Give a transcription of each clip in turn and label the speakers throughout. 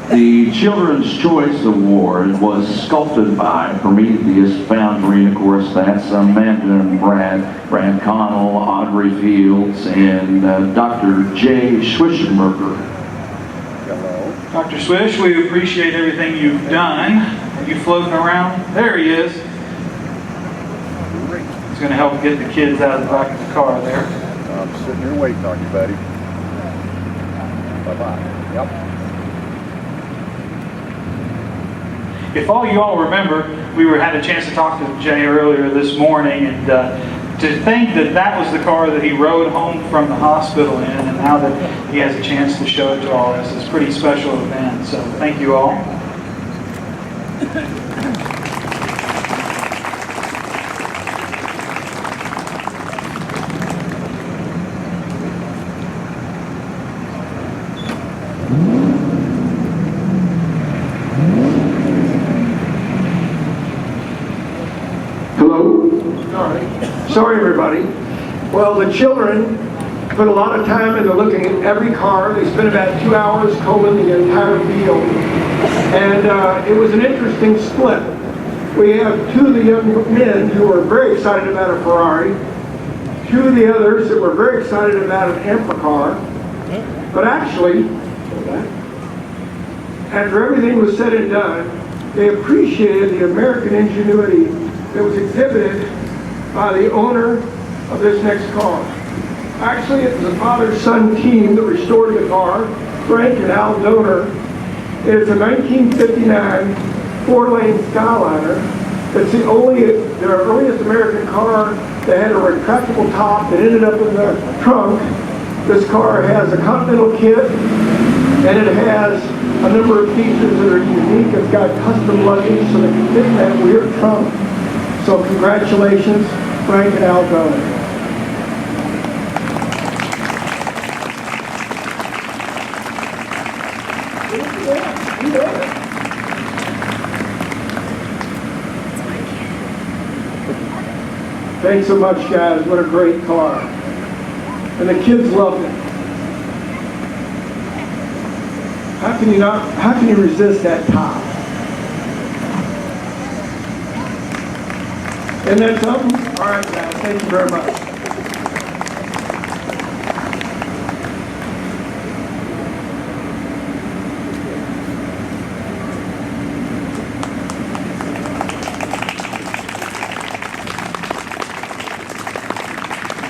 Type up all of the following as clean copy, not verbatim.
Speaker 1: The Children's Choice Award was sculpted by Prometheus Foundry, and of course that's Amanda and Brad Connell, Audrey Fields, and Dr. Jay Schwischenberger.
Speaker 2: Hello.
Speaker 3: Dr. Swish, we appreciate everything you've done. Are you floating around? There he is. He's going to help get the kids out of the back of the car there.
Speaker 2: I'm sitting here waiting on you, buddy. Bye-bye. Yep.
Speaker 3: If all you all remember, we had a chance to talk to Jay earlier this morning, and to think that that was the car that he rode home from the hospital in, and now that he has a chance to show it to all of us, it's a pretty special event. So thank you all.
Speaker 4: Sorry, everybody. Well, the children put a lot of time into looking at every car. They spent about 2 hours combing the entire field. And it was an interesting split. We have two of the young men who were very excited about a Ferrari, two of the others that were very excited about an Emperor car. But actually, after everything was said and done, they appreciated the American ingenuity that was exhibited by the owner of this next car. Actually, it was a father-son team that restored the car, Frank and Al Donor. It's a 1959 4-lane Skyliner. It's their earliest American car that had a retractable top that ended up in the trunk. This car has a Continental kit, and it has a number of features that are unique. It's got custom luggage so they can fit in that weird trunk. So congratulations, Frank and Al Donor. Thanks so much, guys. What a great car. And the kids loved it. How can you resist that top? Isn't that something? All right, guys. Thank you very much.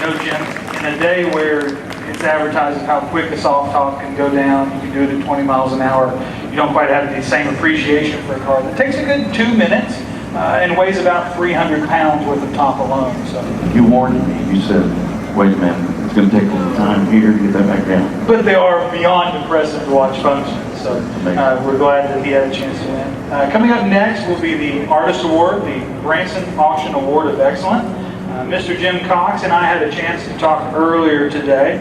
Speaker 3: No, Jim, in a day where it's advertised how quick a soft top can go down, you can do it at 20 miles an hour, you don't quite have the same appreciation for a car that takes a good 2 minutes and weighs about 300 pounds worth of top alone. So
Speaker 1: You warned me. You said, wait a minute, it's going to take a little time here to get that back down.
Speaker 3: But they are beyond impressive to watch function. So we're glad that he had a chance to win. Coming up next will be the Artist Award, the Branson Auction Award of Excellence. Mr. Jim Cox and I had a chance to talk earlier today.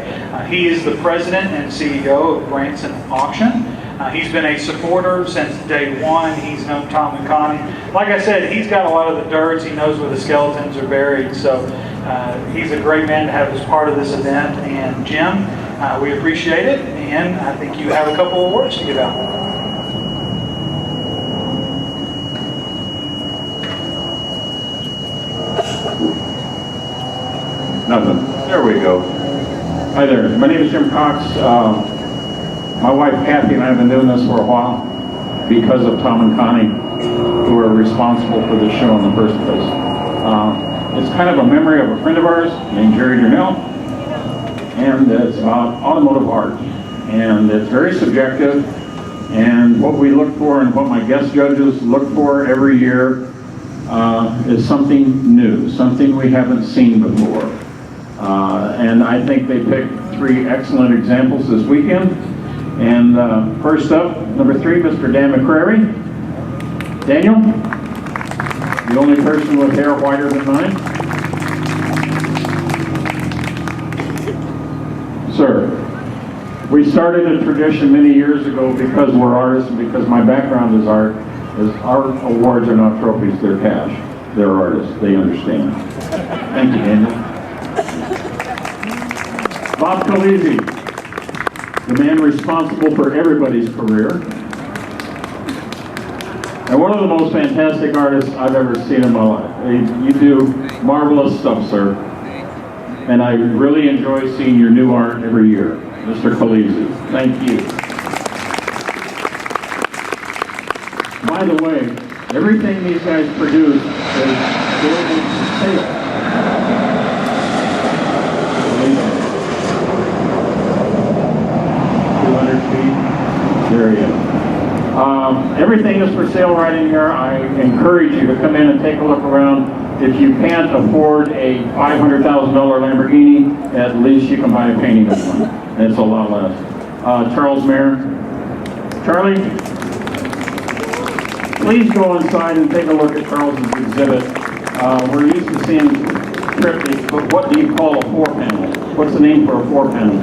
Speaker 3: He is the president and CEO of Branson Auction. He's been a supporter since day one. He's known Tom and Connie. Like I said, he's got a lot of the dirts. He knows where the skeletons are buried. So he's a great man to have as part of this event. And Jim, we appreciate it. And I think you have a couple of awards to give out.
Speaker 5: Nothing. There we go. Hi there. My name is Jim Cox. My wife Kathy and I have been doing this for a while because of Tom and Connie, who are responsible for this show in the first place. It's kind of a memory of a friend of ours named Jerry Durnell, and it's about automotive art. And it's very subjective, and what we look for and what my guest judges look for every year is something new, something we haven't seen before. And I think they picked 3 excellent examples this weekend. And first up, number 3, Mr. Dan McCrary. Daniel, the only person with hair whiter than mine. Sir, we started a tradition many years ago because we're artists and because my background is art. Our awards are not trophies, they're cash. They're artists, they understand. Thank you, Daniel. Bob Calisi, the man responsible for everybody's career. and one of the most fantastic artists I've ever seen in my life. You do marvelous stuff, sir. And I really enjoy seeing your new art every year. Mr. Khaleesi, thank you. By the way, everything these guys produce is available for sale. 200 feet. There you go. Everything is for sale right in here. I encourage you to come in and take a look around. If you can't afford a $500,000 Lamborghini, at least you can buy a painting of one. It's a lot less. Charles Mayer. Charlie, please go inside and take a look at Charles's exhibit. We're used to seeing cryptids, but what do you call a four-panel? What's the name for a four-panel?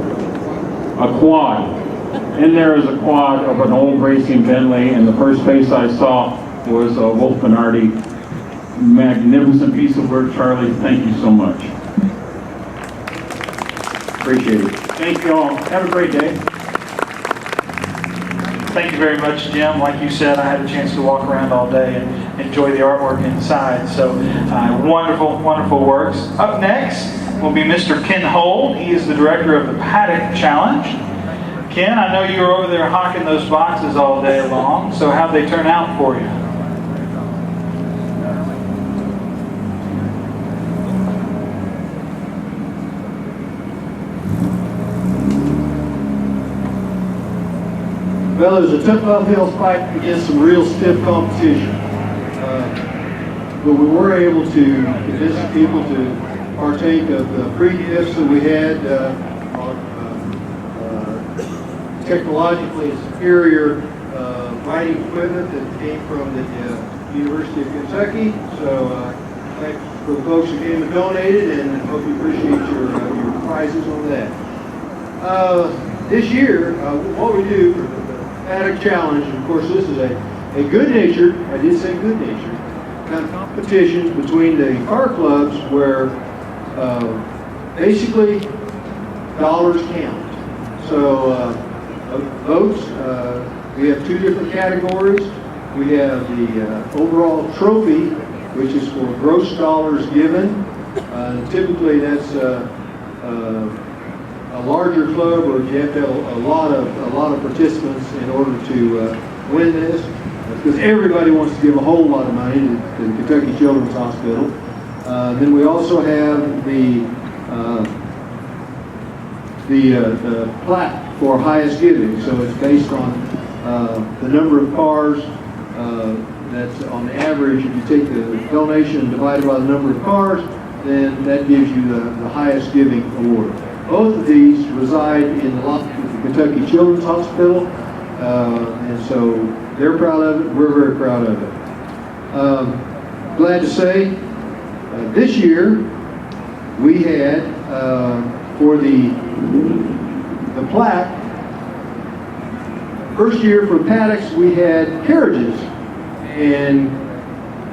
Speaker 5: A quad. In there is a quad of an old racing Bentley, and the first face I saw was a Wolf Bernardi. Magnificent piece of work, Charlie. Thank you so much. Appreciate it. Thank you all. Have a great day.
Speaker 3: Thank you very much, Jim. Like you said, I had a chance to walk around all day and enjoy the artwork inside. So wonderful, wonderful works. Up next will be Mr. Ken Hold. He is the director of the Paddock Challenge. Ken, I know you were over there hawking those boxes all day long. So how'd they turn out for you?
Speaker 6: Well, it was a tough uphill fight against some real stiff competition. But we were able to convince the people to partake of the free gifts that we had on technologically superior writing equipment that came from the University of Kentucky. So thanks for the folks who came and donated, and I hope you appreciate your prizes on that. This year, what we do for the Paddock Challenge, of course, this is a good-natured, I did say good-natured, kind of competition between the car clubs where basically dollars count. So votes, we have two different categories. We have the overall trophy, which is for gross dollars given. Typically that's a larger club, or you have to have a lot of participants in order to win this, because everybody wants to give a whole lot of money to the Kentucky Children's Hospital. Then we also have the plaque for highest giving. So it's based on the number of cars. That's on the average. If you take the donation divided by the number of cars, then that gives you the highest giving award. Both of these reside in the lobby of the Kentucky Children's Hospital, and so they're proud of it. We're very proud of it. Glad to say, this year we had for the plaque. First year for Paddocks we had carriages, and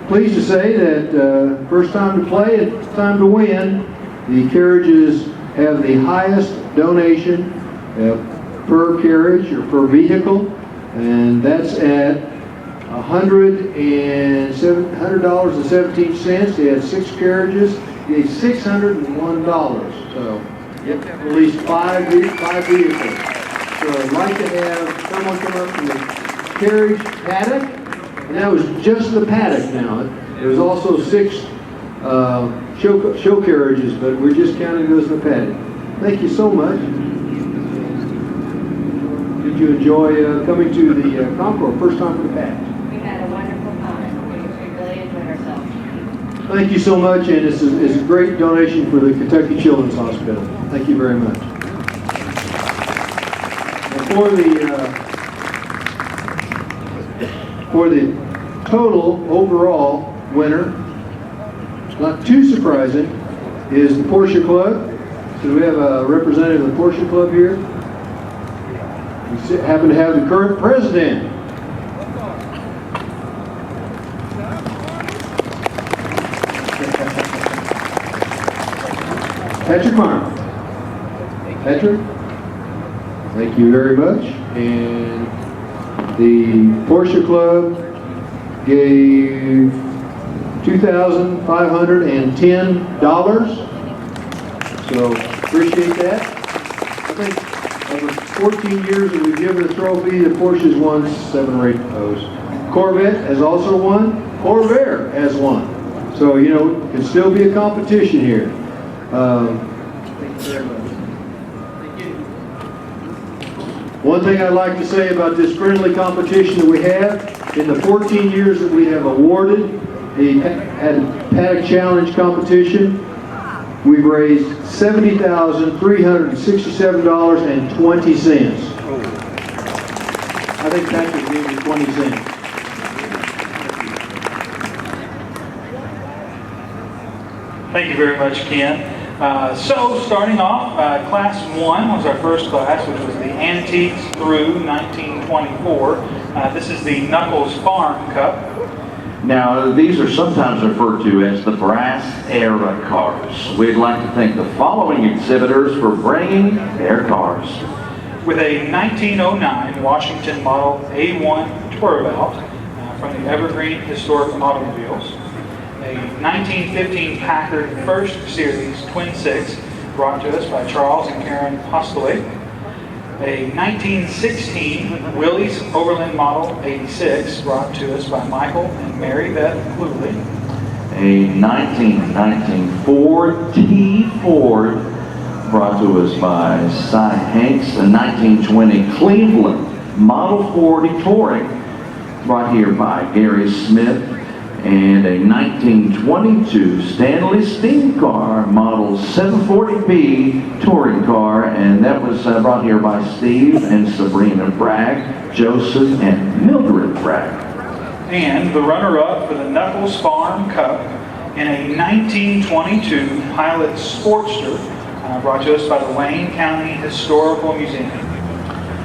Speaker 6: pleased to say that first time to play, it's time to win. The carriages have the highest donation per carriage or per vehicle, and that's at $100.17. They had 6 carriages. They had $601. So you have to have at least five vehicles. So I'd like to have someone come up from the Carriage Paddock, and that was just the Paddock now. There was also 6 show carriages, but we're just counting those in the Paddock. Thank you so much. Did you enjoy coming to the Concours? First time for the Paddock?
Speaker 7: We had a wonderful time. We really enjoyed ourselves.
Speaker 6: Thank you so much, and it's a great donation for the Kentucky Children's Hospital. Thank you very much. And for the total overall winner, not too surprising, is the Porsche Club. So we have a representative of the Porsche Club here. We happen to have the current president. Patrick Meyer. Patrick, thank you very much. And the Porsche Club gave $2,510. So appreciate that. I think over 14 years that we've given the trophy, the Porsche's won 7 or 8 of those. Corvette has also won. Corvair has won. So, you know, it can still be a competition here. Thank you very much. One thing I'd like to say about this friendly competition that we have, in the 14 years that we have awarded the Paddock Challenge competition, we've raised $70,367.20. I think Patrick gave me 20 cents.
Speaker 3: Thank you very much, Ken. So starting off, Class 1 was our first class, which was the Antiques through 1924. This is the Knuckles Farm Cup.
Speaker 1: Now, these are sometimes referred to as the brass era cars. We'd like to thank the following exhibitors for bringing their cars.
Speaker 3: With a 1909 Washington Model A1 Turbout from the Evergreen Historic Automobiles. A 1915 Packard First Series Twin Six, brought to us by Charles and Karen Hostoway. A 1916 Willys Overland Model 86, brought to us by Michael and Mary Beth Cluley.
Speaker 1: A 1919 Ford T Ford, brought to us by Cy Hanks. A 1920 Cleveland Model 40 Touring, brought here by Gary Smith. And a 1922 Stanley Steam Car Model 740p touring car, and that was brought here by Steve and Sabrina Bragg, Joseph and Mildred Bragg.
Speaker 3: And the runner-up for the Knuckles Farm Cup in a 1922 Pilot Sportster, brought to us by the Wayne County Historical Museum.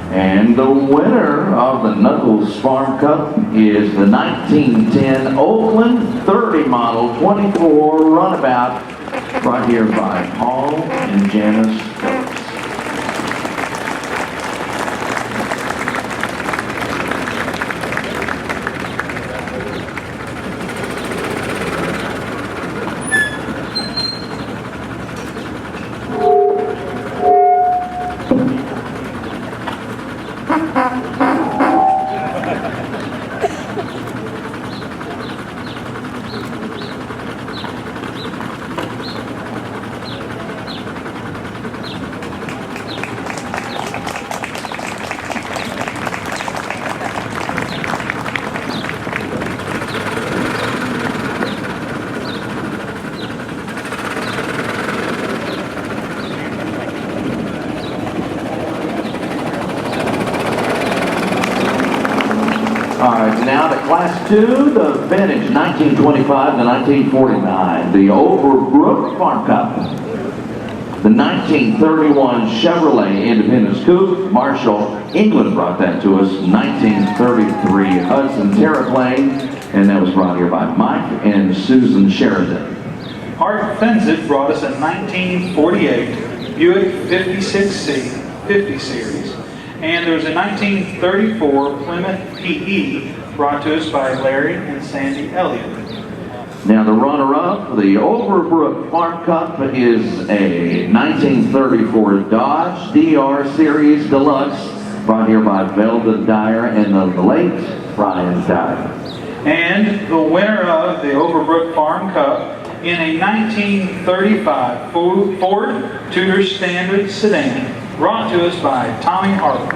Speaker 1: And the winner of the Knuckles Farm Cup is the 1910 Oakland 30 Model 24 Runabout, brought here by Paul and Janice Phillips. All right, now to Class 2, the vintage 1925 to 1949, the Overbrook Farm Cup. The 1931 Chevrolet Independence Coupe, Marshall, England brought that to us. 1933 Hudson Terraplane, and that was brought here by Mike and Susan Sheridan.
Speaker 3: Art Fensit brought us a 1948 Buick 56C 50 Series. And there was a 1934 Plymouth PE, brought to us by Larry and Sandy Elliott.
Speaker 1: Now the runner-up for the Overbrook Farm Cup is a 1934 Dodge DR Series Deluxe, brought here by Velda Dyer and the late Brian Dyer.
Speaker 3: And the winner of the Overbrook Farm Cup in a 1935 Ford Tudor Standard Sedan, brought to us by Tommy Harper.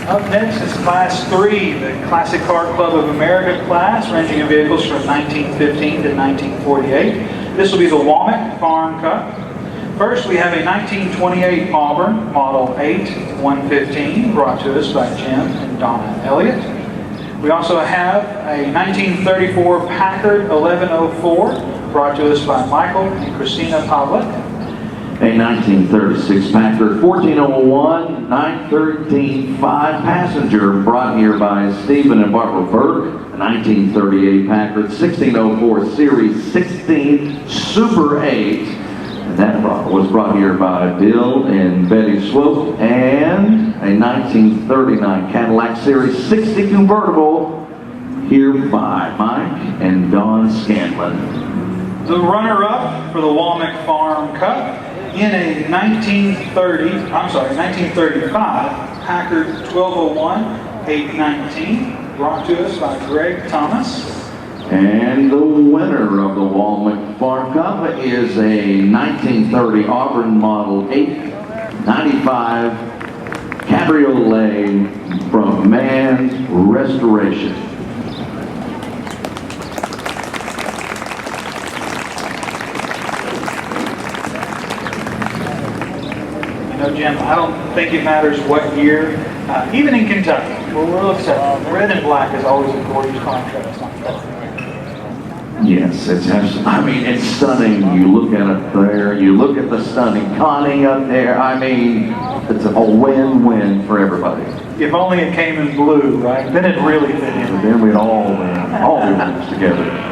Speaker 3: Up next is Class 3, the Classic Car Club of America class, ranging in vehicles from 1915 to 1948. This will be the Womack Farm Cup. First, we have a 1928 Auburn Model 8 115 brought to us by Jim and Donna Elliott. We also have a 1934 Packard 1104 brought to us by Michael and Christina Pavlik.
Speaker 1: A 1936 Packard 1401 913 5-passenger brought here by Stephen and Barbara Burke. A 1938 Packard 1604 Series 16 Super 8. And that was brought here by Bill and Betty Swope. And a 1939 Cadillac Series 60 convertible here by Mike and Don Scanlon.
Speaker 3: The runner-up for the Walmack Farm Cup in a 1935 Packard 1201 819 brought to us by Greg Thomas.
Speaker 1: And the winner of the Walmack Farm Cup is a 1930 Auburn Model 895 Cabriolet from Man's Restoration.
Speaker 3: You know, Jim, I don't think it matters what year, even in Kentucky, where we're looking at red and black is always a gorgeous contrast on that.
Speaker 1: Yes, it's absolutely, I mean, it's stunning. You look at it there, you look at the stunning Connie up there. I mean, it's a win-win for everybody.
Speaker 3: If only it came in blue, right? Then it really fit in.
Speaker 1: And then we'd all be winners together.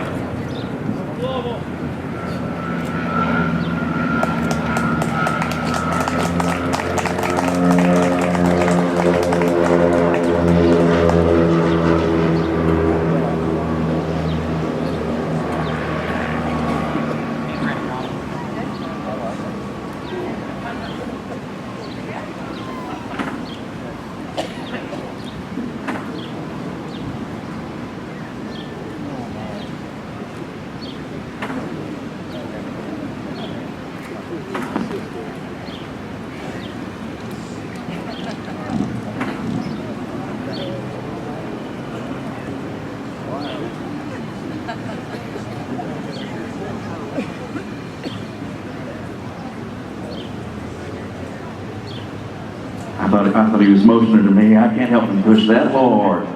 Speaker 1: I thought he was motioning to me. I can't help him push that hard.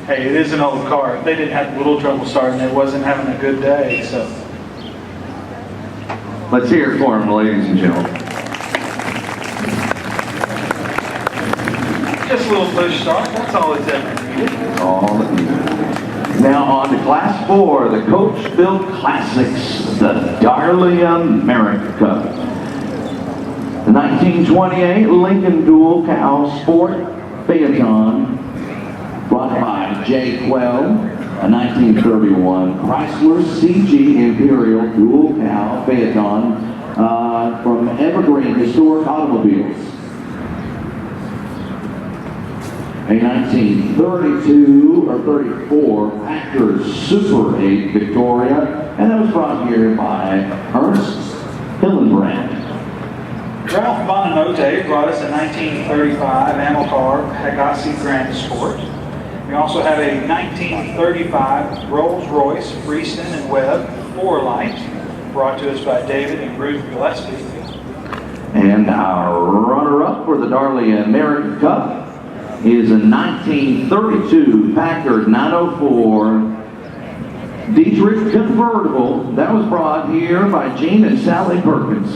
Speaker 3: Hey, it is an old car. They didn't have a little trouble starting. It wasn't having a good day, so.
Speaker 1: Let's hear it for him, ladies and gentlemen.
Speaker 3: Just a little push start. That's all it's ever needed.
Speaker 1: All that needed. Now on to Class 4, the Coach-Built Classics, the Darley America Cup. The 1928 Lincoln Dual Cow Sport Phaeton, brought by J. Quell. A 1931 Chrysler CG Imperial Dual Cow Phaeton from Evergreen Historic Automobiles. A 1932 or 34 Packard Super 8 Victoria, and that was brought here by Ernst Hillenbrand.
Speaker 3: Ralph Bonanote brought us a 1935 Amilcar Pegassi Grand Sport. We also have a 1935 Rolls-Royce Freeston and Webb 4Light, brought to us by David and Ruth Gillespie.
Speaker 1: And our runner-up for the Darley American Cup is a 1932 Packard 904 Dietrich convertible. That was brought here by Gene and Sally Perkins.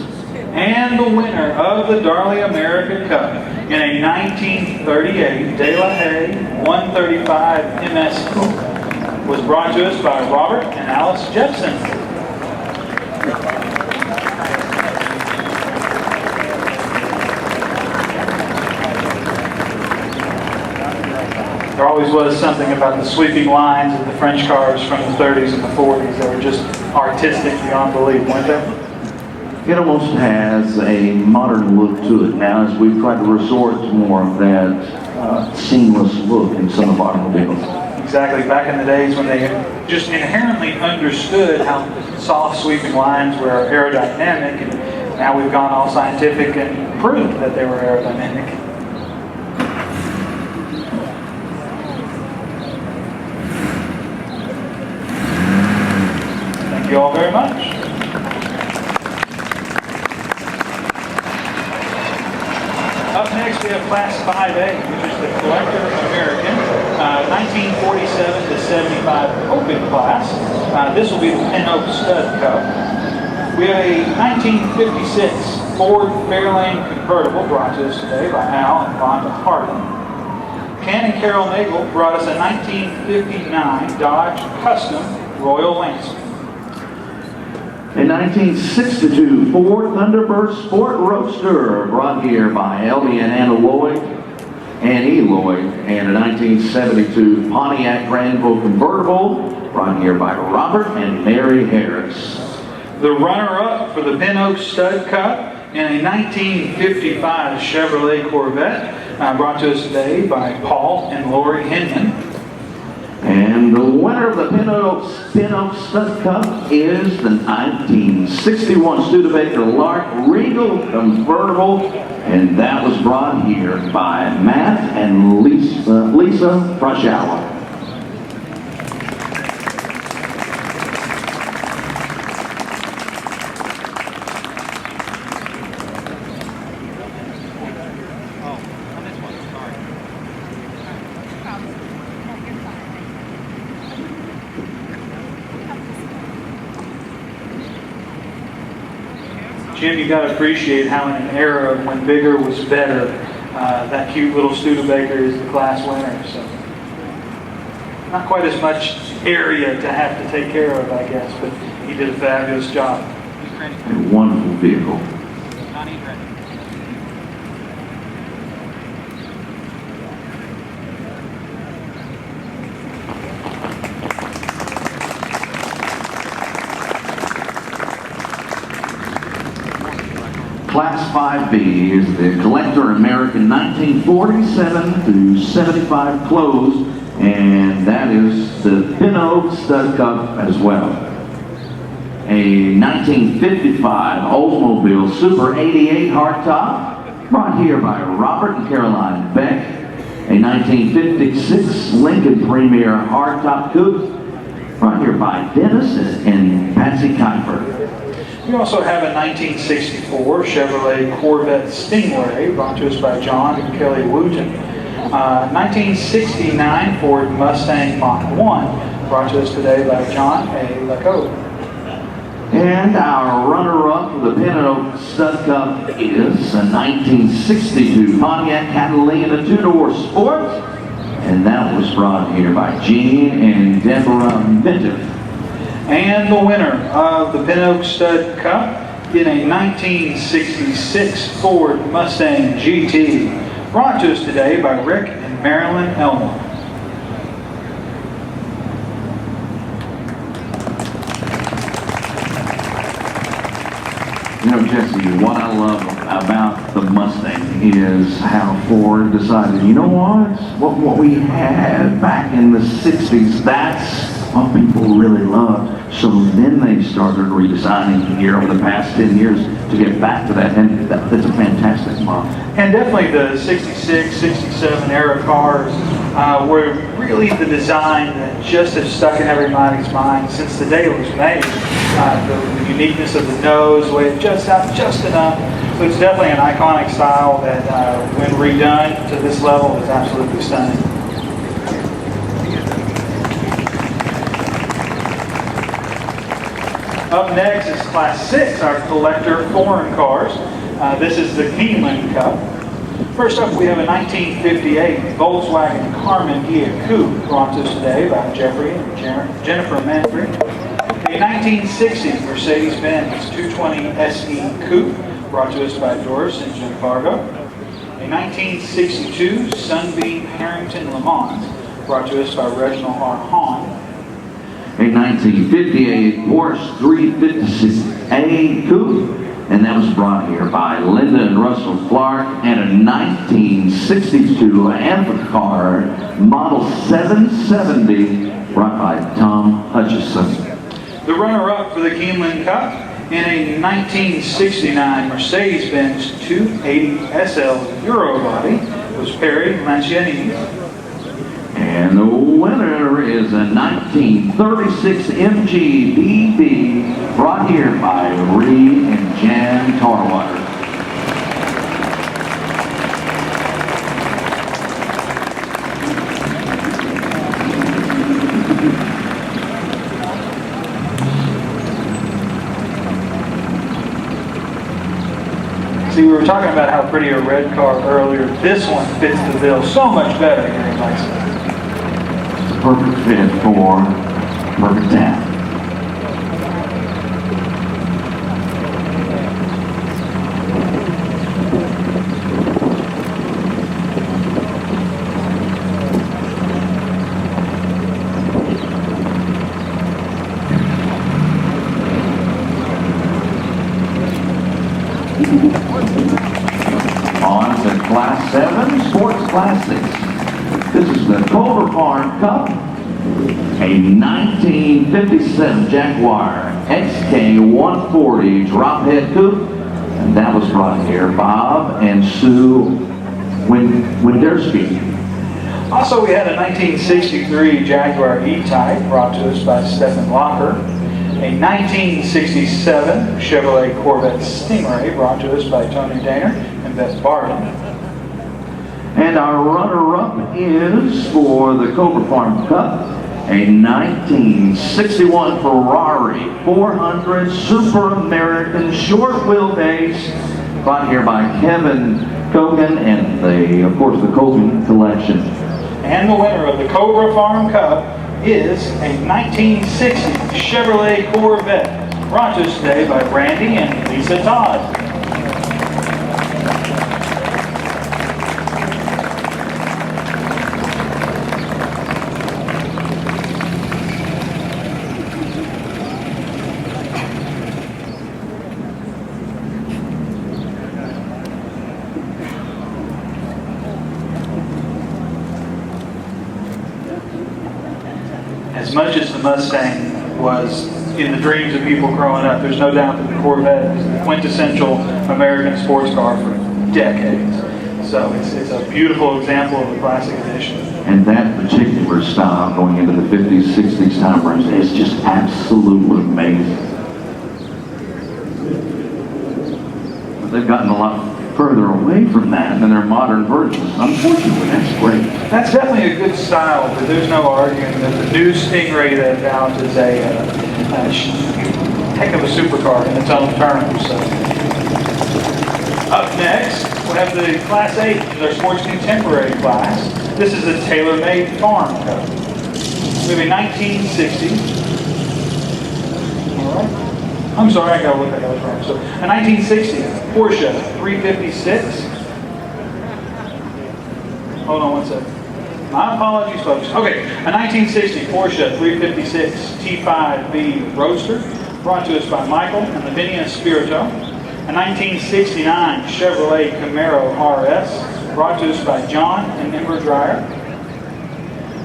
Speaker 3: And the winner of the Darley America Cup in a 1938 De La Haye 135 MS was brought to us by Robert and Alice Jepson. There always was something about the sweeping lines of the French cars from the 30s and the 40s that were just artistic beyond belief, weren't they?
Speaker 1: It almost has a modern look to it now, as we've tried to resort to more of that seamless look in some of our automobiles.
Speaker 3: Exactly. Back in the days when they just inherently understood how soft sweeping lines were aerodynamic, and now we've gone all scientific and proved that they were aerodynamic. Thank you all very much. next we have Class 5A, which is the Collector American, 1947 to 75 Open class. This will be the Pin Oak Stud Cup. We have a 1956 Ford Fairlane convertible brought to us today by Al and Rhonda Harding. Ken and Carol Nagel brought us a 1959 Dodge Custom Royal Lancer.
Speaker 1: A 1962 Ford Thunderbird Sport Roadster brought here by Elby and Anna Lloyd, Annie Lloyd, and a 1972 Pontiac Granville convertible brought here by Robert and Mary Harris.
Speaker 3: The runner-up for the Pin Oak Stud Cup in a 1955 Chevrolet Corvette brought to us today by Paul and Lori Hinman.
Speaker 1: And the winner of the Pin Oak Stud Cup is the 1961 Studebaker Lark Regal convertible, and that was brought here by Matt and Lisa Frashala.
Speaker 3: Jim, you got to appreciate how in an era when bigger was better, that cute little Studebaker is the class winner. So not quite as much area to have to take care of, I guess, but he did a fabulous job.
Speaker 1: A wonderful vehicle. Class 5B is the Collector American 1947 to 75 closed, and that is the Pin Oak Stud Cup as well. A 1955 Oldsmobile Super 88 hardtop, brought here by Robert and Caroline Beck. A 1956 Lincoln Premier hardtop coupe, brought here by Dennis and Patsy Kuiper.
Speaker 3: We also have a 1964 Chevrolet Corvette Stingray brought to us by John and Kelly Wooten. 1969 Ford Mustang Mach 1 brought to us today by John A. Lacote.
Speaker 1: And our runner-up for the Pin Oak Stud Cup is a 1962 Pontiac Catalina two-door Sport, and that was brought here by Gene and Deborah Minton.
Speaker 3: And the winner of the Pin Oak Stud Cup in a 1966 Ford Mustang GT, brought to us today by Rick and Marilyn Elmo.
Speaker 1: You know, Jesse, what I love about the Mustang is how Ford decided, you know what we had back in the 60s, that's what people really loved. So then they started redesigning here over the past 10 years to get back to that, and that's a fantastic model.
Speaker 3: And definitely the 66, 67 era cars were really the design that just has stuck in everybody's mind since the day it was made. The uniqueness of the nose, the way it juts out just enough. So it's definitely an iconic style that when redone to this level is absolutely stunning. Up next is Class 6, our collector foreign cars. This is the Keeneland Cup. First up, we have a 1958 Volkswagen Carmen Ghia Coupe brought to us today by Jeffrey and Jennifer Manfred. A 1960 Mercedes-Benz 220 SE Coupe brought to us by Doris and Jim Fargo. A 1962 Sunbeam Harrington Le Mans brought to us by Reginald R. Hahn.
Speaker 1: A 1958 Porsche 356A Coupe, and that was brought here by Linda and Russell Clark, and a 1962 Amphicar Model 770 brought by Tom Hutchison.
Speaker 3: The runner-up for the Keeneland Cup in a 1969 Mercedes-Benz 280 SL Euro body was Perry Lanciani.
Speaker 1: And the winner is a 1936 MG BB brought here by Reed and Jan Tarwater.
Speaker 3: See, we were talking about how pretty a red car earlier. This one fits the bill so much better here in Lexington.
Speaker 1: Perfect fit for perfect town. On to Class 7 Sports Classics. This is the Culver Farm Cup, a 1957 Jaguar XK140 drophead coupe, and that was brought here Bob and Sue Winderski.
Speaker 3: Also, we had a 1963 Jaguar E-Type brought to us by Stephen Locker. A 1967 Chevrolet Corvette Stingray brought to us by Tony Daner and Beth Barton.
Speaker 1: And our runner-up is for the Culver Farm Cup, a 1961 Ferrari 400 Super American short wheelbase, brought here by Kevin Kogan and of course, the Kogan collection.
Speaker 3: And the winner of the Culver Farm Cup is a 1960 Chevrolet Corvette, brought to us today by Randy and Lisa Todd. As much as the Mustang was in the dreams of people growing up, there's no doubt that the Corvette is the quintessential American sports car for decades. So it's a beautiful example of a classic edition.
Speaker 1: And that particular style going into the 50s, 60s time frames is just absolutely amazing. But they've gotten a lot further away from that than their modern versions. Unfortunately, that's great.
Speaker 3: That's definitely a good style, but there's no arguing that the new Stingray that's out is a heck of a supercar in its own terms. So. Up next, we have the Class 8, which is our sports contemporary class. This is a tailor-made farm cup. We have a 1960. All right. I'm sorry, I gotta look, I was wrong. So, a 1960 Porsche 356. Hold on one second. My apologies, folks. Okay, a 1960 Porsche 356 T5B Roadster, brought to us by Michael and Lavinia Spirito. A 1969 Chevrolet Camaro RS, brought to us by John and Ember Dreyer.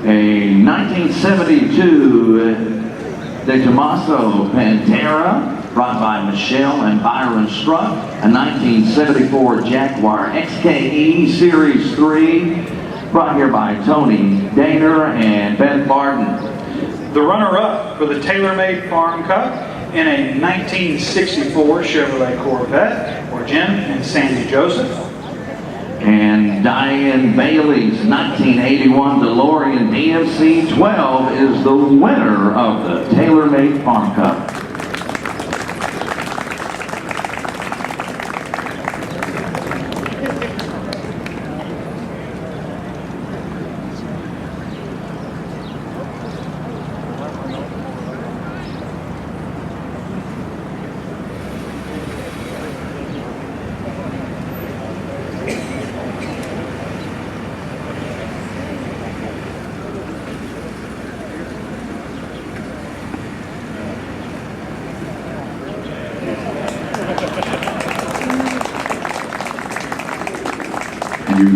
Speaker 1: A 1972 De Tomaso Pantera, brought by Michelle and Byron Struck. A 1974 Jaguar XKE Series 3, brought here by Tony Daner and Beth Barton.
Speaker 3: The runner-up for the tailor-made Farm Cup in a 1964 Chevrolet Corvette were Jim and Sandy Joseph.
Speaker 1: And Diane Bailey's 1981 DeLorean DMC 12 is the winner of the tailor-made Farm Cup.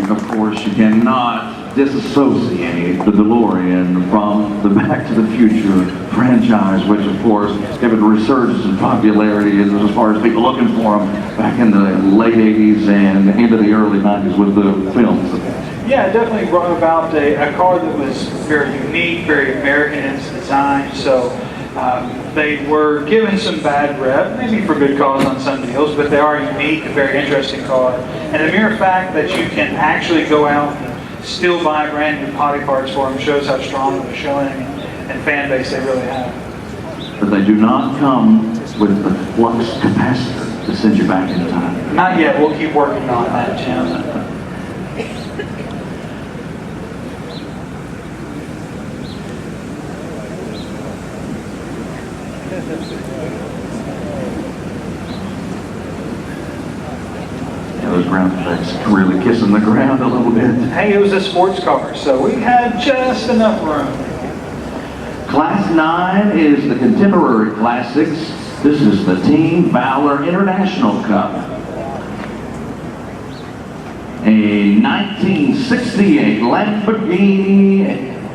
Speaker 1: Of course, you cannot disassociate the DeLorean from the Back to the Future franchise, which of course gave it a resurgence in popularity as far as people looking for them back in the late 80s and into the early 90s with the films.
Speaker 3: Yeah, it definitely brought about a car that was very unique, very American in its design. So they were given some bad rep, maybe for good cause on some deals, but they are unique, a very interesting car. And the mere fact that you can actually go out and still buy brand new body parts for them shows how strong of a showing and fan base they really have.
Speaker 1: But they do not come with the flux capacitor. to send you back in time?
Speaker 3: Not yet. We'll keep working on that, Jim.
Speaker 1: Yeah, those ground effects really kissing the ground a little bit.
Speaker 3: Hey, it was a sports car, so we had just enough room.
Speaker 1: Class 9 is the Contemporary Classics. This is the Team Valor International Cup. A 1968 Lamborghini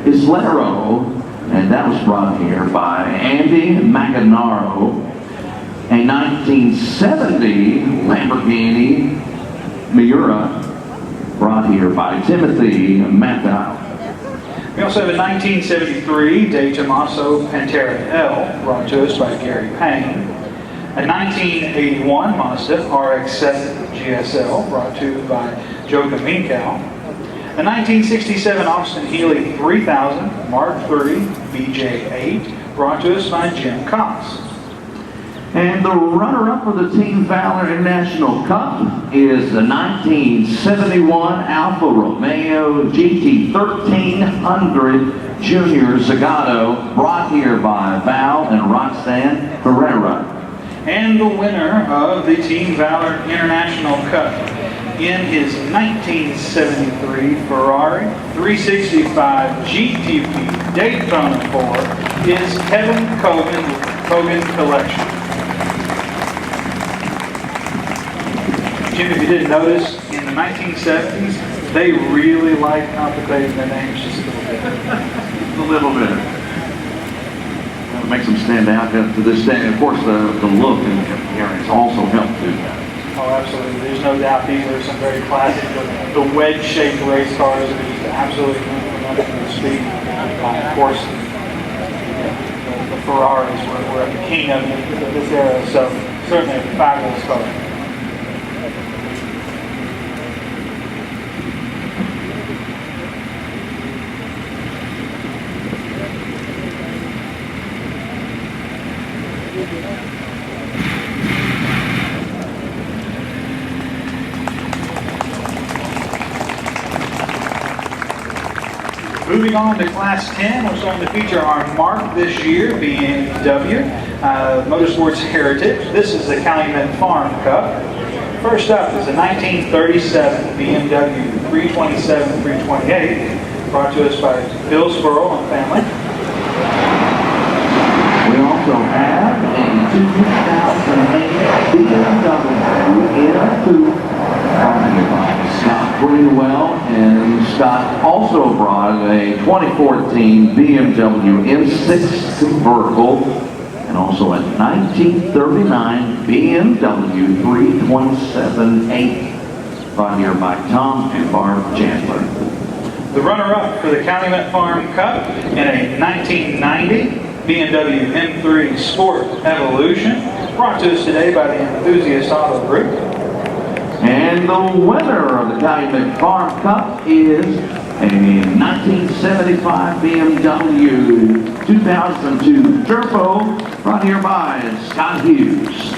Speaker 1: Islero, and that was brought here by Andy Maganaro. A 1970 Lamborghini Miura, brought here by Timothy Matthau.
Speaker 3: We also have a 1973 De Tomaso Pantera L, brought to us by Gary Payne. A 1981 Mazda RX-7 GSL, brought to us by Joe Kaminkow. A 1967 Austin Healey 3000 Mark III BJ8, brought to us by Jim Cox.
Speaker 1: And the runner-up for the Team Valor International Cup is the 1971 Alfa Romeo GT 1300 Junior Zagato, brought here by Val and Roxanne Herrera.
Speaker 3: And the winner of the Team Valor International Cup in his 1973 Ferrari 365 GTP Daytona 4 is Kevin Cogan Collection. Jim, if you didn't notice, in the 1970s, they really liked complicating their names just a little bit.
Speaker 1: A little bit. It makes them stand out to this day. And of course, the look and the appearance also helped too.
Speaker 3: Oh, absolutely. There's no doubt these are some very classic, the wedge-shaped race cars that are just absolutely wonderful to speed. Of course, the Ferraris were at the king of this era, so certainly a fabulous car. Moving on to Class 10, we're starting to feature our mark this year, BMW Motorsports Heritage. This is the Calumet Farm Cup. First up is a 1937 BMW 327-328, brought to us by Bill Spurl and family.
Speaker 1: We also have a 2008 BMW M2 by Scott Greenwell, and Scott also brought a 2014 BMW M6 convertible, and also a 1939 BMW 327-8, brought here by Tom and Barb Chandler.
Speaker 3: The runner-up for the Calumet Farm Cup in a 1990 BMW M3 Sport Evolution, brought to us today by the Enthusiast Auto Group.
Speaker 1: And the winner of the Calumet Farm Cup is a 1975 BMW 2002 Turbo, brought here by Scott Hughes.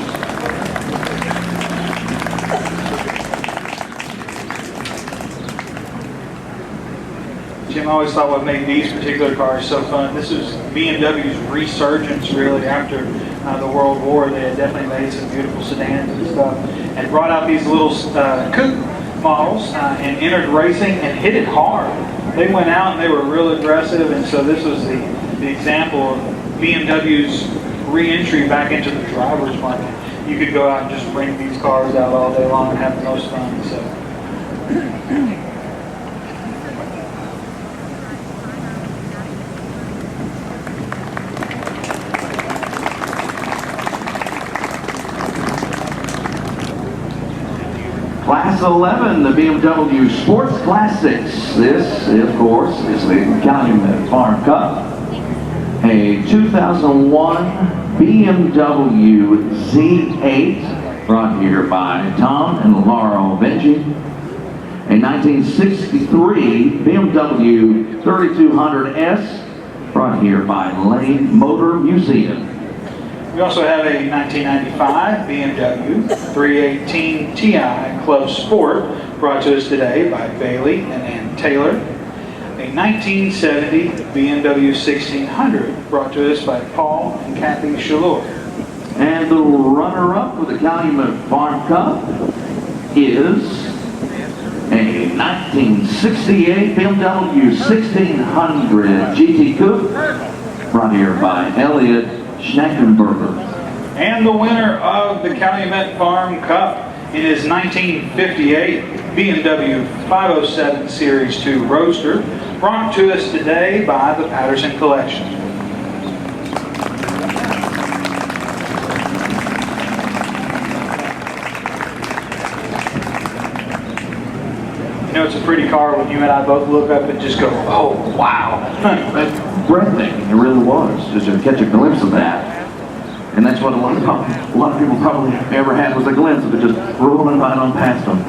Speaker 3: Jim, I always thought what made these particular cars so fun, this was BMW's resurgence really after the World War. They had definitely made some beautiful sedans and stuff, and brought out these little coupe models and entered racing and hit it hard. They went out and they were real aggressive, and so this was the example of BMW's re-entry back into the driver's market. You could go out and just bring these cars out all day long and have the most fun. So.
Speaker 1: Class 11, the BMW Sports Classics. This, of course, is the Calumet Farm Cup. A 2001 BMW Z8, brought here by Tom and Laura Benji. A 1963 BMW 3200S, brought here by Lane Motor Museum. A
Speaker 3: We also have a 1995 BMW 318 Ti Close Sport, brought to us today by Bailey and Ann Taylor. A 1970 BMW 1600, brought to us by Paul and Kathy Shalor.
Speaker 1: And the runner-up for the Calumet Farm Cup is a 1968 BMW 1600 GT Coupe, brought here by Elliot Schneckenberger.
Speaker 3: And the winner of the Calumet Farm Cup in his 1958 BMW 507 Series 2 Roadster, brought to us today by the Patterson Collection. You know, it's a pretty car when you and I both look up and just go, oh, wow.
Speaker 1: That's breathtaking, it really was, just to catch a glimpse of that. And that's what a lot of people probably ever had, was a glimpse of it just rolling right on past them.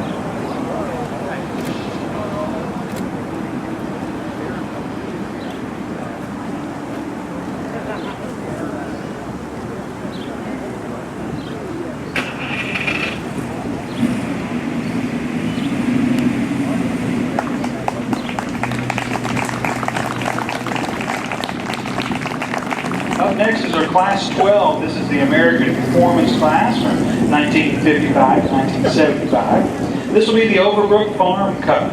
Speaker 3: Up next is our Class 12. This is the American Performance class from 1955 to 1975. This will be the Overbrook Farm Cup.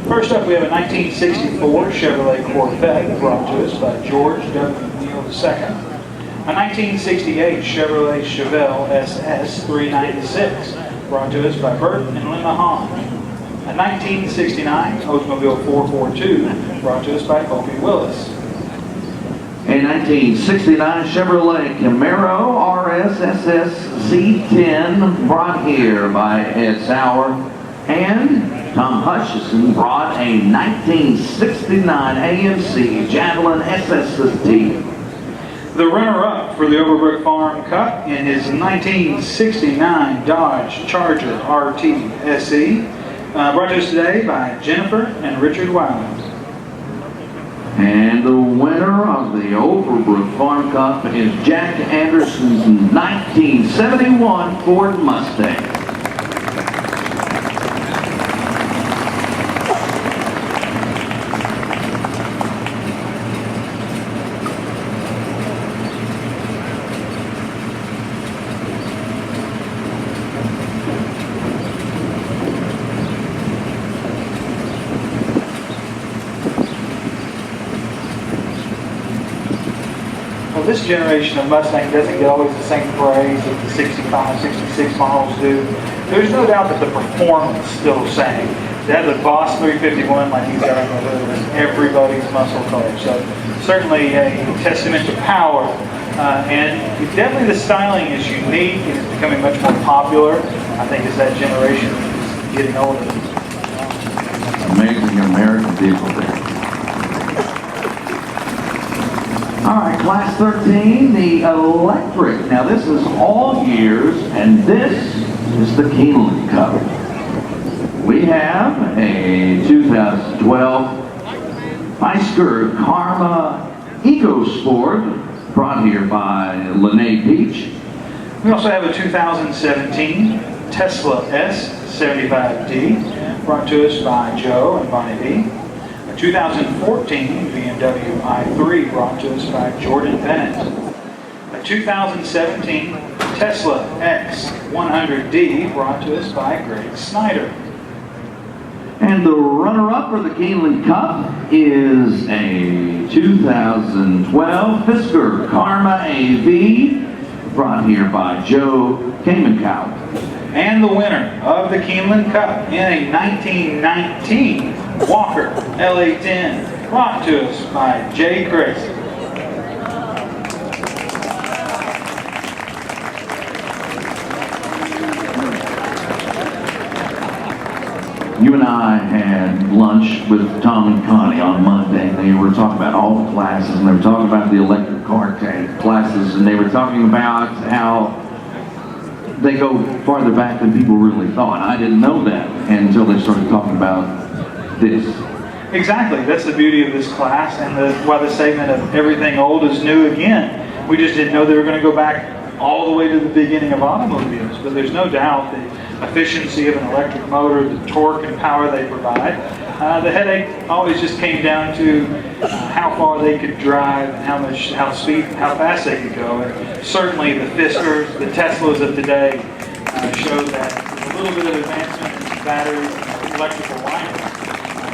Speaker 3: First up, we have a 1964 Chevrolet Corvette, brought to us by George W. Neal II. A 1968 Chevrolet Chevelle SS 396, brought to us by Bert and Linda Hahn. A 1969 Oldsmobile 442, brought to us by Opie Willis.
Speaker 1: A 1969 Chevrolet Camaro RS SS Z10, brought here by Ed Sauer. And Tom Hutchison brought a 1969 AMC Javelin SST.
Speaker 3: The runner-up for the Overbrook Farm Cup in his 1969 Dodge Charger RT SE, brought to us today by Jennifer and Richard Wiley.
Speaker 1: And the winner of the Overbrook Farm Cup is Jack Anderson's 1971 Ford Mustang.
Speaker 3: Well, this generation of Mustang doesn't get always the same praise that the 65, 66 models do. There's no doubt that the performance is still the same. They have the Boss 351 like he's got on the hood is everybody's muscle car. So certainly a testament to power. And definitely the styling is unique and it's becoming much more popular, I think, as that generation is getting older.
Speaker 1: Amazing American vehicle there. All right, Class 13, the electric. Now this is all years, and this is the Keeneland Cup. We have a 2012 Fisker Karma EcoSport, brought here by Lene Peach.
Speaker 3: We also have a 2017 Tesla S75D, brought to us by Joe and Bonnie B. A 2014 BMW i3, brought to us by Jordan Bennett. A 2017 Tesla X100D, brought to us by Greg Snyder.
Speaker 1: And the runner-up for the Keeneland Cup is a 2012 Fisker Karma AV, brought here by Joe Kamenkow.
Speaker 3: And the winner of the Keeneland Cup in a 1919 Walker LA10, brought to us by Jay Crazy.
Speaker 1: You and I had lunch with Tom and Connie on Monday. They were talking about all the classes, and they were talking about the electric car classes, and they were talking about how they go farther back than people really thought. I didn't know that until they started talking about this.
Speaker 3: Exactly. That's the beauty of this class, and why the statement of everything old is new again. We just didn't know they were going to go back all the way to the beginning of automobiles, but there's no doubt the efficiency of an electric motor, the torque and power they provide. The headache always just came down to how far they could drive and how fast they could go. And certainly the Fiskers, the Teslas of today show that with a little bit of advancement in batteries and electrical liners,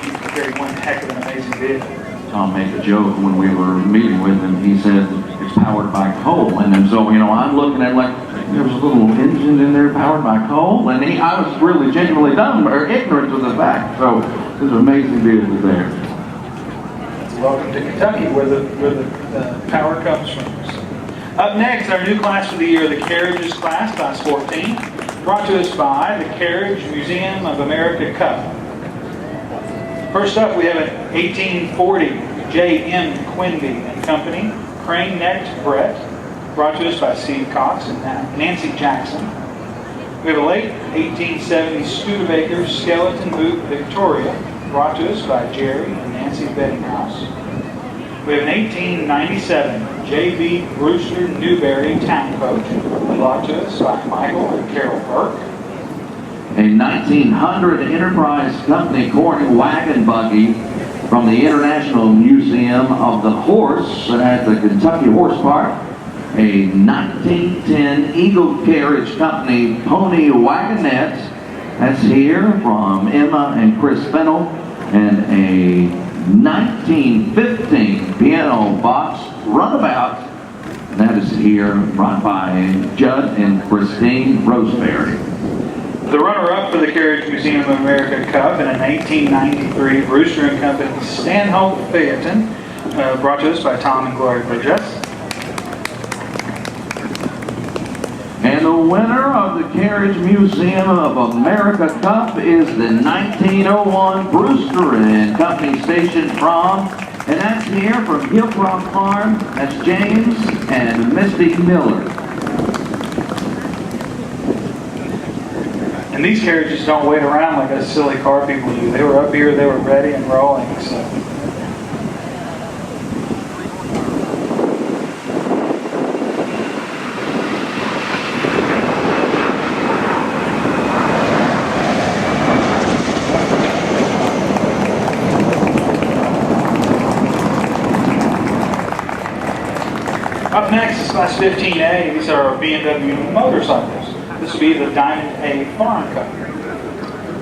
Speaker 3: you can carry one heck of an amazing vehicle.
Speaker 1: Tom made a joke when we were meeting with him. He said it's powered by coal, and then so I'm looking at like there's a little engine in there powered by coal, and I was really genuinely dumb or ignorant to the fact. So there's an amazing vehicle there.
Speaker 3: Welcome to Kentucky, where the power comes from. So, up next, our new class for the year, the Carriages class, class 14, brought to us by the Carriage Museum of America Cup. First up, we have an 1840 J.M. Quinby and Company crane-necked Brett, brought to us by Steve Cox and Nancy Jackson. We have a late 1870 Studebaker skeleton boot Victoria, brought to us by Jerry and Nancy Bettinghouse. We have an 1897 J.B. Brewster Newberry Town Coach, brought to us by Michael and Carol Burke.
Speaker 1: A 1900 Enterprise Company Corning wagon buggy from the International Museum of the Horse at the Kentucky Horse Park. A 1910 Eagle Carriage Company pony wagonette. That's here from Emma and Chris Fennell. And a 1915 piano box runabout. That is here brought by Judd and Christine Roseberry.
Speaker 3: The runner-up for the Carriage Museum of America Cup in a 1993 Brewster & Company Stanhope Phaeton, brought to us by Tom and Gloria Burgess.
Speaker 1: And the winner of the Carriage Museum of America Cup is the 1901 Brewster & Company Station Prom, and that's here from Hillcroft Farm. That's James and Misty Miller.
Speaker 3: And these carriages don't wait around like us silly car people do. They were up here, they were ready and rolling. So. Up next is class 15A. These are BMW motorcycles. This will be the Diamond A Farm Cup.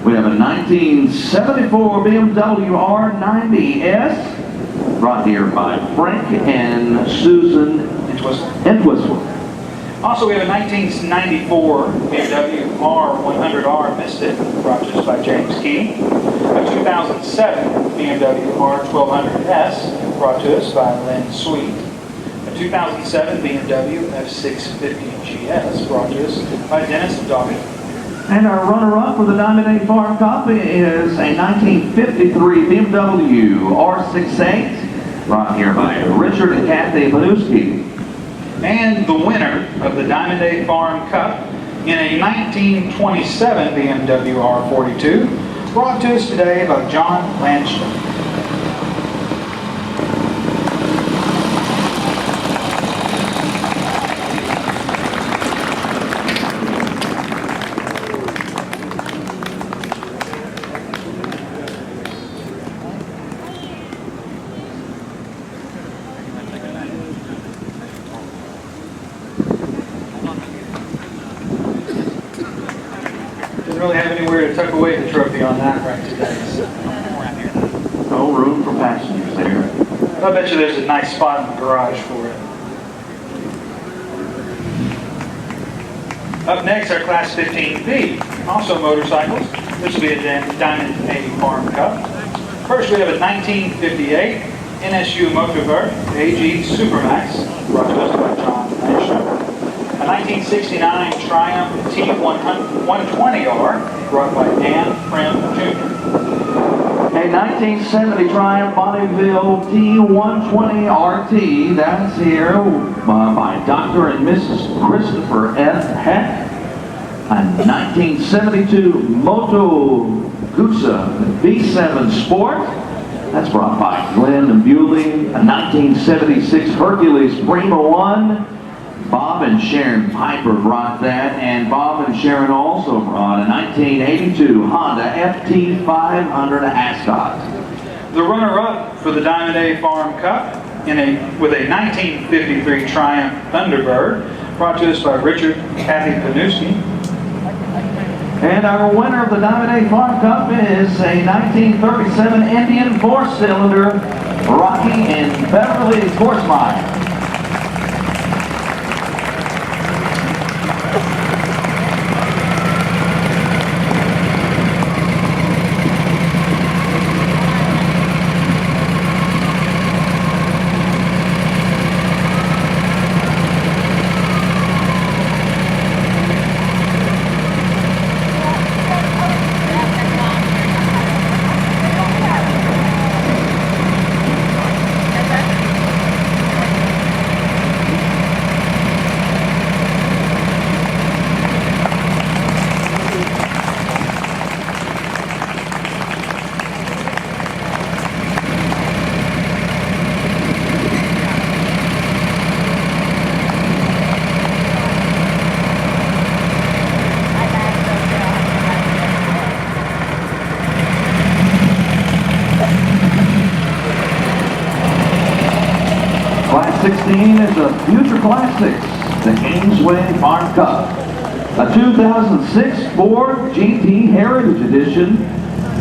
Speaker 1: We have a 1974 BMW R90S, brought here by Frank and Susan Entwistle.
Speaker 3: Also, we have a 1994 BMW R100R Misfit, brought to us by James Key. A 2007 BMW R1200S, brought to us by Lynn Sweet. A 2007 BMW F650 GS, brought to us by Dennis Doggett.
Speaker 1: And our runner-up for the Diamond A Farm Cup is a 1953 BMW R68, brought here by Richard and Kathy Panuski.
Speaker 3: And the winner of the Diamond A Farm Cup in a 1927 BMW R42, brought to us today by John Landstrom. Really have anywhere to tuck away the trophy on that right today. So.
Speaker 1: No room for passengers there.
Speaker 3: I bet you there's a nice spot in the garage for it. Up next, our Class 15B, also motorcycles. This will be a Diamond A Farm Cup. First, we have a 1958 NSU Motorwerk AG Supermax, brought to us by John Landstrom. A 1969 Triumph T120R, brought by Dan Prim Jr.
Speaker 1: A 1970 Triumph Bonneville T120 RT, that's here by Dr. and Mrs. Christopher F. Heck. A 1972 Moto Guzzi V7 Sport, That's brought by Glenn and Bewley. A 1976 Hercules Prima 1. Bob and Sharon Piper brought that, and Bob and Sharon also brought a 1982 Honda FT500 Ascot.
Speaker 3: The runner-up for the Diamond A Farm Cup with a 1953 Triumph Thunderbird, brought to us by Richard Kathy Panuski.
Speaker 1: And our winner of the Diamond A Farm Cup is a 1937 Indian 4-cylinder Rocky and Beverly Horsemeyer. Class 16 is a future Classics, the Kingsway Farm Cup. A 2006 Ford GT Heritage Edition,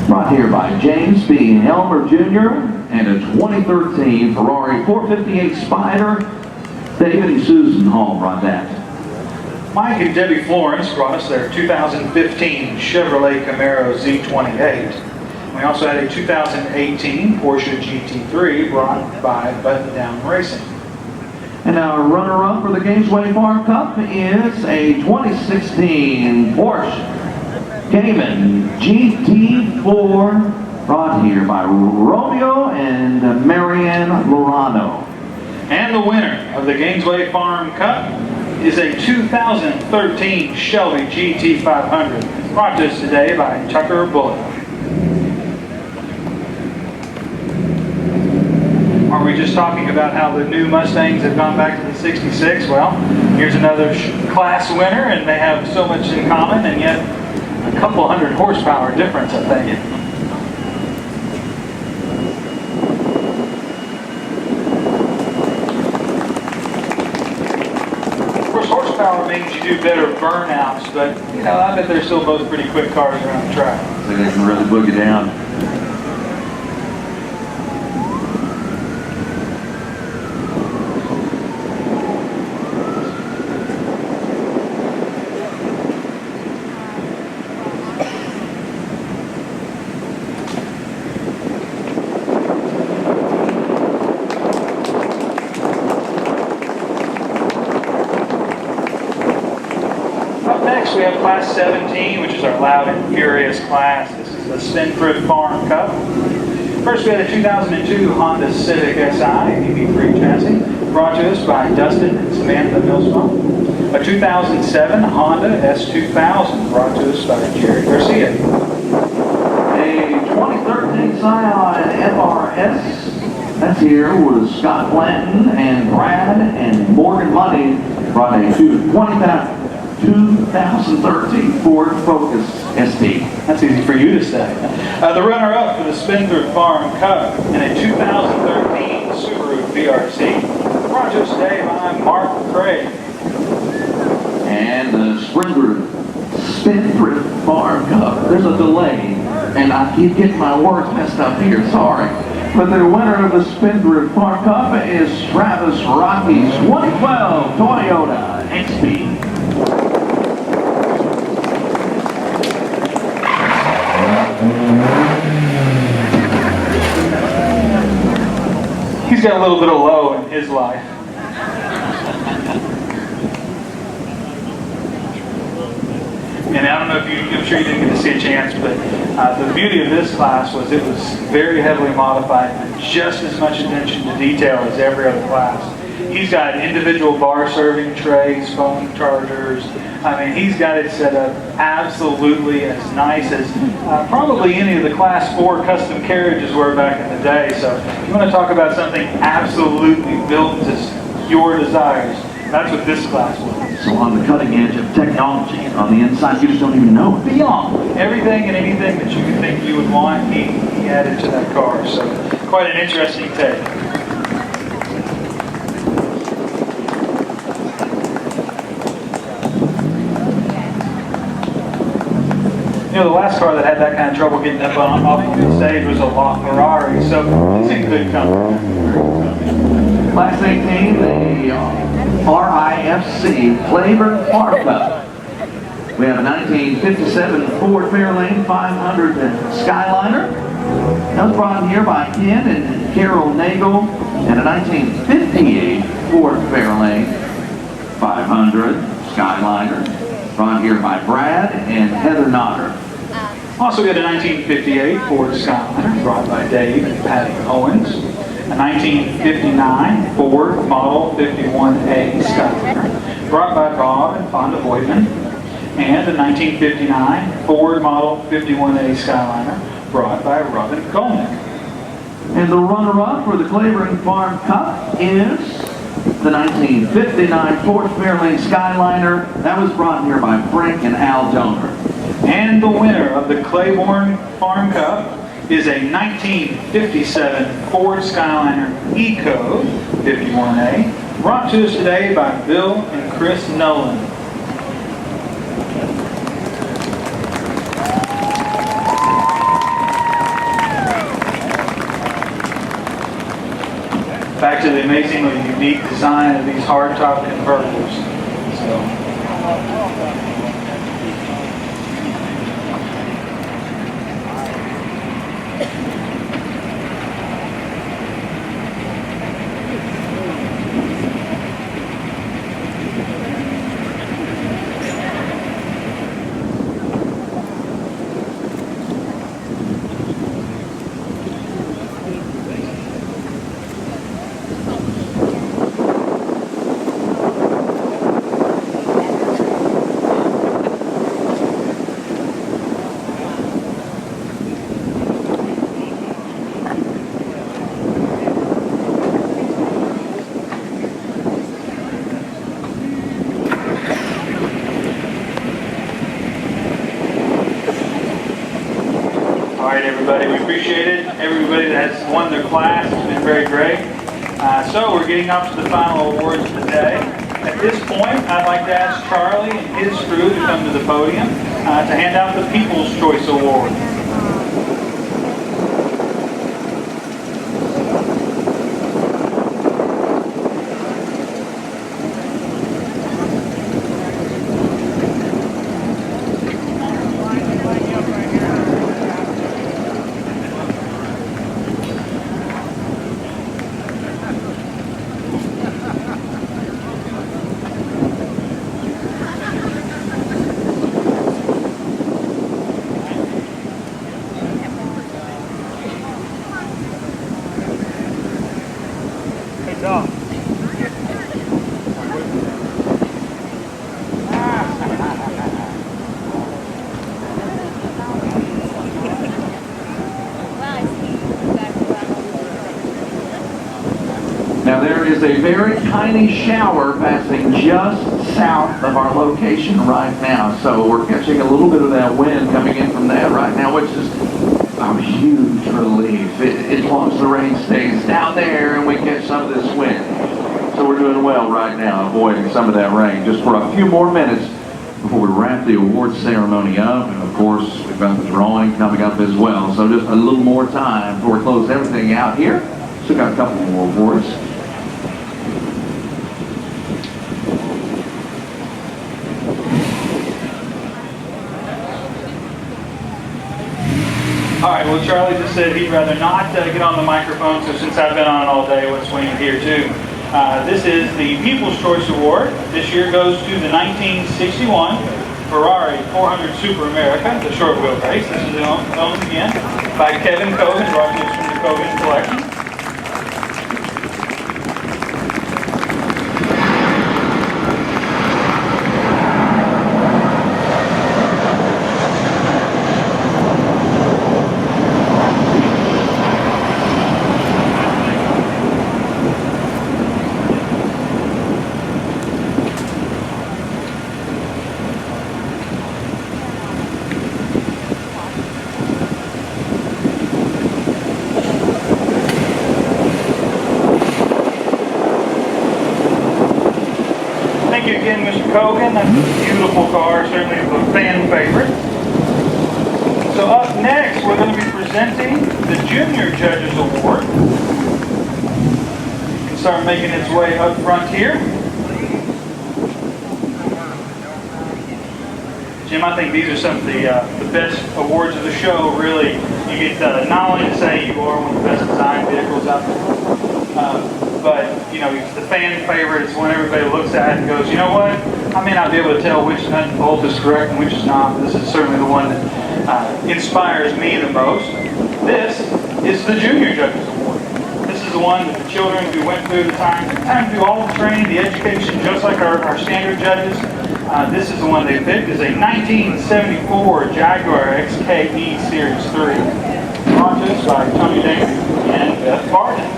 Speaker 1: brought here by James B. Helmer Jr., and a 2013 Ferrari 458 Spider. David and Susan Hall brought that.
Speaker 3: Mike and Debbie Florence brought us their 2015 Chevrolet Camaro Z28. We also had a 2018 Porsche GT3 brought by Button Down Racing.
Speaker 1: And our runner-up for the Kingsway Farm Cup is a 2016 Porsche Cayman GT4, brought here by Romeo and Marianne Lorano.
Speaker 3: And the winner of the Kingsway Farm Cup is a 2013 Shelby GT500, brought to us today by Tucker Bullock. Are we just talking about how the new Mustangs have gone back to the 66? Well, here's another class winner, and they have so much in common, and yet a couple hundred horsepower difference, I think. Of course, horsepower means you do better burnouts, but you know, I bet they're still both pretty quick cars around the track.
Speaker 1: So they can really boogie down.
Speaker 3: Next, we have Class 17, which is our loud and furious class. This is the Spendthrift Farm Cup. First, we had a 2002 Honda Civic Si EV3 chassis, brought to us by Dustin and Samantha Millsbaum. A 2007 Honda S2000, brought to us by Jerry Garcia.
Speaker 1: A 2013 Scion FRS, that's here with Scott Blanton and Brad and Morgan Money, brought a 2013 Ford Focus ST.
Speaker 3: That's easy for you to say. The runner-up for the Spendthrift Farm Cup in a 2013 Subaru VRC, brought to us today by Mark Craig.
Speaker 1: And the Spendthrift Farm Cup. There's a delay, and I keep getting my words messed up here, sorry. But the winner of the Spendthrift Farm Cup is Travis Rocky's 2012 Toyota XP.
Speaker 3: He's got a little bit of low in his life. And I don't know if I'm sure you didn't get to see a chance, but the beauty of this class was it was very heavily modified, just as much attention to detail as every other class. He's got individual bar serving trays, phone chargers, I mean, he's got it set up absolutely as nice as probably any of the Class 4 custom carriages were back in the day. So if you want to talk about something absolutely built to your desires, that's what this class was.
Speaker 1: So on the cutting edge of technology, on the inside, you just don't even know it.
Speaker 3: Beyond everything and anything that you could think you would want, he added to that car. So quite an interesting take. You know, the last car that had that kind of trouble getting up off the stage was a Ferrari, so it's in good company.
Speaker 1: Class 18, the RIFC Flavor Farm Cup. We have a 1957 Ford Fairlane 500 Skyliner. That was brought in here by Ken and Carol Nagel, and a 1958 Ford Fairlane 500 Skyliner, brought here by Brad and Heather Nodder.
Speaker 3: Also got a 1958 Ford Skyliner, brought by Dave and Paddock Owens. A 1959 Ford Model 51A Skyliner, brought by Bob and Fonda Voigtman. And a 1959 Ford Model 51A Skyliner, brought by Robin Koenig.
Speaker 1: And the runner-up for the Clavering Farm Cup is the 1959 Ford Fairlane Skyliner. That was brought here by Frank and Al Donor.
Speaker 3: And the winner of the Claiborne Farm Cup is a 1957 Ford Skyliner Eco 51A, brought to us today by Bill and Chris Nolan. Back to the amazingly unique design of these hardtop convertibles. Everybody, we appreciate it. Everybody that has won their class has been very great. So we're getting up to the final awards of the day. At this point, I'd like to ask Charlie and his crew to come to the podium to hand out the People's Choice Award.
Speaker 1: Now there is a very tiny shower passing just south of our location right now. So we're catching a little bit of that wind coming in from that right now, which is a huge relief. As long as the rain stays down there and we catch some of this wind. So we're doing well right now, avoiding some of that rain. Just for a few more minutes before we wrap the awards ceremony up. And of course, we've got the drawing coming up as well. So just a little more time before we close everything out here. Still got a couple more awards.
Speaker 3: All right, well, Charlie just said he'd rather not get on the microphone, so since I've been on all day, let's swing it here too. This is the People's Choice Award. This year goes to the 1961 Ferrari 400 Super America, the short wheel race. This is owned again by Kevin Cogan, brought to us from the Cogan Collection. Hogan. That's a beautiful car, certainly a fan favorite. So up next, we're going to be presenting the Junior Judges Award. You can start making its way up front here. Jim, I think these are some of the best awards of the show, really. You get not only to say you are one of the best designed vehicles out there, but, you know, it's the fan favorite. It's when everybody looks at it and goes, you know what? I may not be able to tell which nut and bolt is correct and which is not, but this is certainly the one that inspires me the most. This is the Junior Judges Award. This is the one that the children who went through the time to do all the training, the education, just like our standard judges. This is the one they picked, is a 1974 Jaguar XKE Series 3. Brought to us by Tony Davis and Beth Barton.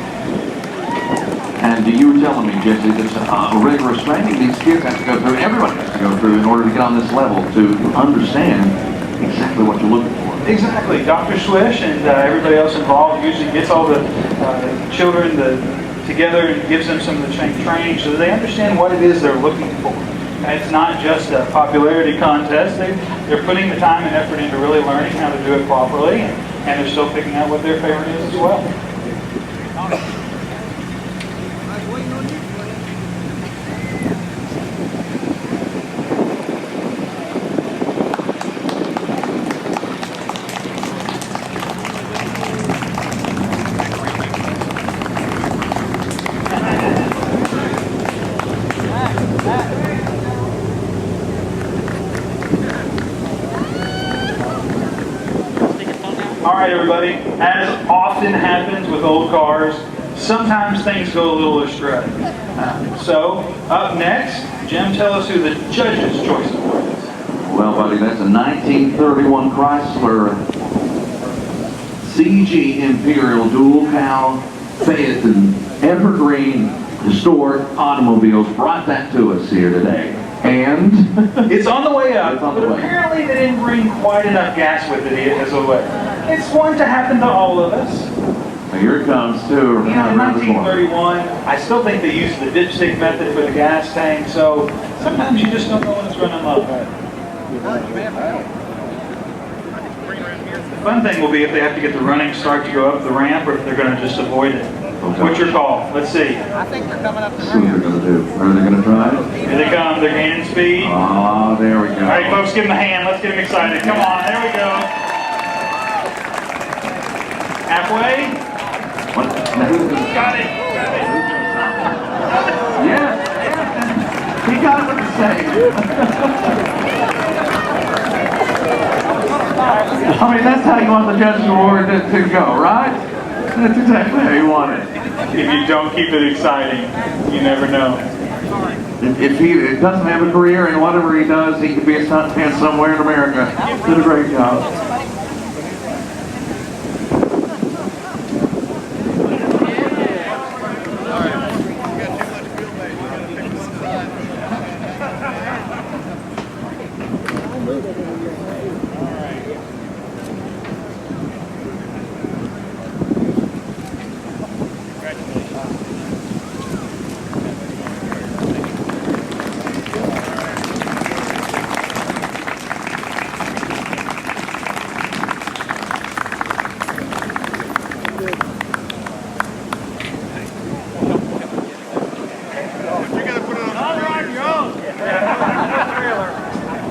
Speaker 1: And you were telling me, Jesse, there's rigorous training these kids have to go through, everybody has to go through in order to get on this level to understand exactly what you're looking for.
Speaker 3: Exactly. Dr. Swish and everybody else involved usually gets all the children together and gives them some of the training so that they understand what it is they're looking for. And it's not just a popularity contest. They're putting the time and effort into really learning how to do it properly, and they're still picking out what their favorite is as well. All right, everybody, as often happens with old cars, sometimes things go a little astray. So, up next, Jim, tell us who the Judge's Choice Award is.
Speaker 1: Well, buddy, that's a 1931 Chrysler CG Imperial Dual Cow Phaeton Evergreen Historic Automobiles brought that to us here today. And
Speaker 3: it's on the way up,
Speaker 1: It's on the
Speaker 3: but
Speaker 1: way.
Speaker 3: apparently they didn't bring quite enough gas with it as a way. It's going to happen to all of us.
Speaker 1: here it comes, too.
Speaker 3: You know, in
Speaker 1: around the corner.
Speaker 3: 1931, I still think they used the dipstick method for the gas tank, so sometimes you just don't know when it's running low. The fun thing will be if they have to get the running start to go up the ramp or if they're going to just avoid it.
Speaker 1: Okay.
Speaker 3: What's your call? Let's see.
Speaker 1: Let's see what they're going to do. Are they going to try it?
Speaker 3: Here they come. They're gaining speed.
Speaker 1: Ah, there we go.
Speaker 3: All right, folks, give them a hand. Let's get them excited. Come on. There we go. Halfway.
Speaker 1: What?
Speaker 3: Got it. Got it.
Speaker 1: Yeah. He got it what to say. I mean, that's how you want the Judge's Award to go, right? That's exactly how you want it.
Speaker 3: If you don't keep it exciting, you never know.
Speaker 1: If he doesn't have a career in whatever he does, he could be a stuntman somewhere in America. Did a great job.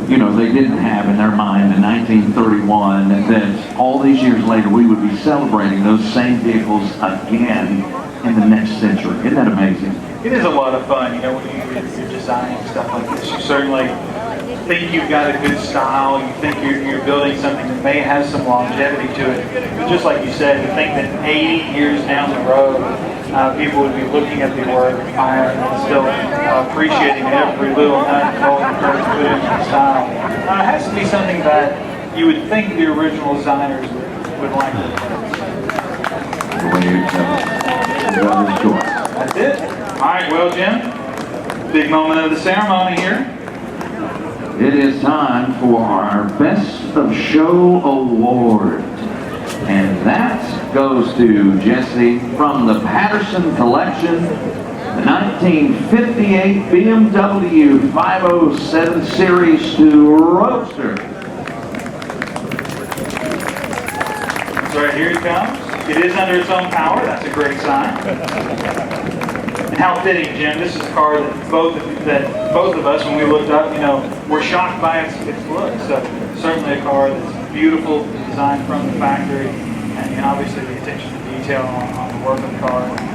Speaker 1: You know, they didn't have in their mind in 1931 that all these years later we would be celebrating those same vehicles again in the next century. Isn't that amazing?
Speaker 3: It is a lot of fun, you know, when you're designing stuff like this. You certainly think you've got a good style, you think you're building something that may have some longevity to it. But just like you said, to think that 80 years down the road, people would be looking at the work, admiring, and still appreciating every little nut and bolt that goes put into the style. It has to be something that you would think the original designers would like to do.
Speaker 1: The way you Judge's Choice.
Speaker 3: That's it. All right, well, Jim, big moment of the ceremony here.
Speaker 1: It is time for our Best of Show Award. And that goes to Jesse from the Patterson Collection, The 1958 BMW 507 Series 2 Roadster.
Speaker 3: So right here he comes. It is under its own power. That's a great sign. And how fitting, Jim. This is a car that both of us, when we looked up, were shocked by its look. So certainly a car that's beautiful, designed from the factory, and obviously the attention to detail on the work of the car.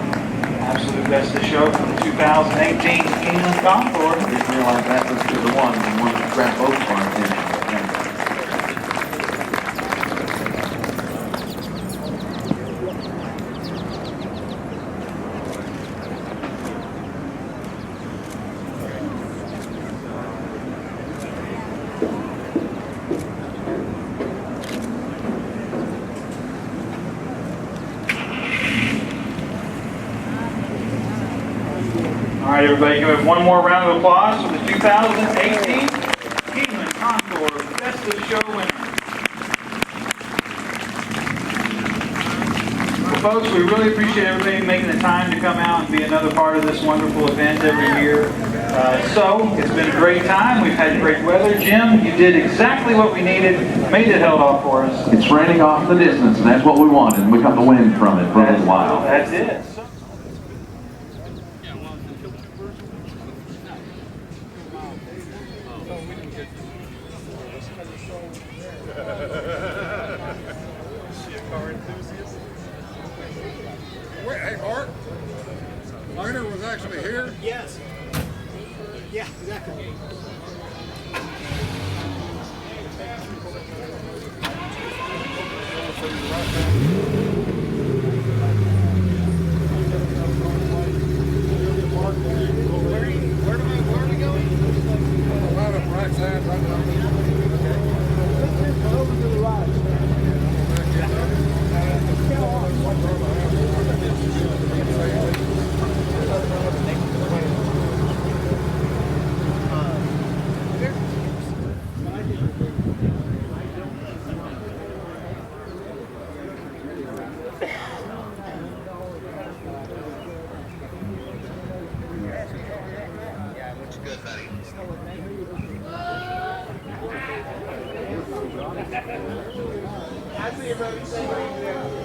Speaker 3: Absolute best to show for the 2018 Keeneland Concours.
Speaker 1: I didn't realize that was the one that grabbed both of our attention.
Speaker 3: All right, everybody, give it one more round of applause for the 2018 Keeneland Concours Best of Show winner. Well, folks, we really appreciate everybody making the time to come out and be another part of this wonderful event every year. So, it's been a great time. We've had great weather. Jim, you did exactly what we needed. Made it held off for us.
Speaker 1: It's raining off the distance, and that's what we wanted. We got the wind from it for a little while.
Speaker 3: That's it.
Speaker 2: Wait, hey, Art? Miner was actually here?
Speaker 8: Yes. Yeah, exactly. Where are we going?
Speaker 2: Right up right side, right now.
Speaker 8: Over to the right. I see you, buddy.